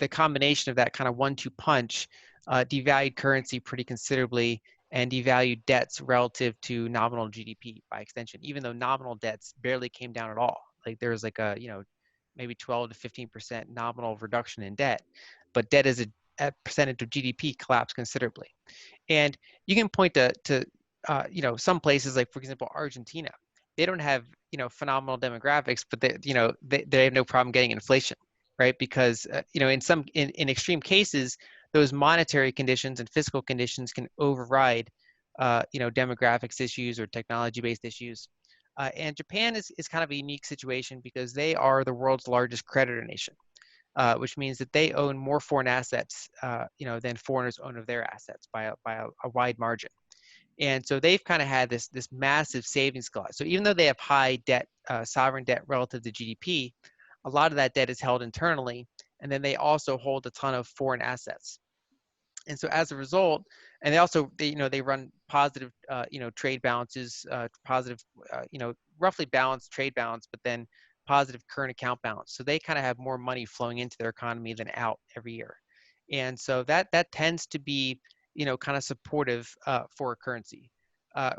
the combination of that kind of 1-2 punch devalued currency pretty considerably and devalued debts relative to nominal GDP by extension, even though nominal debts barely came down at all. Like there was like a, maybe 12 to 15% nominal reduction in debt, but debt as a percentage of GDP collapsed considerably. And you can point to some places like, for example, Argentina. They don't have, phenomenal demographics, but they have no problem getting inflation, right? Because, in extreme cases, those monetary conditions and fiscal conditions can override, demographics issues or technology-based issues. And Japan is kind of a unique situation because they are the world's largest creditor nation, which means that they own more foreign assets, than foreigners own of their assets by a wide margin. And so they've kind of had this massive savings glut. So even though they have high debt, sovereign debt relative to GDP, a lot of that debt is held internally, and then they also hold a ton of foreign assets. And so as a result, and they run positive, trade balances, positive, roughly balanced trade balance, but then positive current account balance. So they kind of have more money flowing into their economy than out every year. And so that tends to be, kind of supportive for a currency.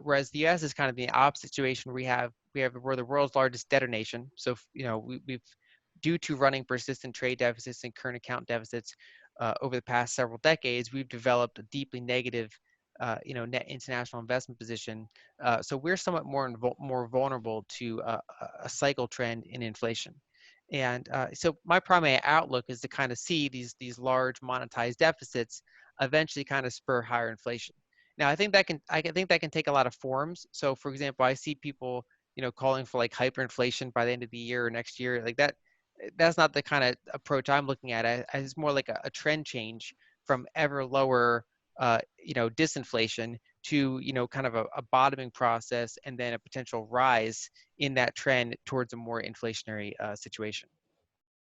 Whereas the U.S. is kind of the opposite situation. We're the world's largest debtor nation. So, we've due to running persistent trade deficits and current account deficits over the past several decades, we've developed a deeply negative, net international investment position. So we're somewhat more vulnerable to a cycle trend in inflation. And so my primary outlook is to kind of see these large monetized deficits eventually kind of spur higher inflation. Now, I think that can take a lot of forms. So, for example, I see people, calling for like hyperinflation by the end of the year or next year, like that. That's not the kind of approach I'm looking at. It's more like a trend change from ever lower, disinflation to, kind of a bottoming process and then a potential rise in that trend towards a more inflationary situation.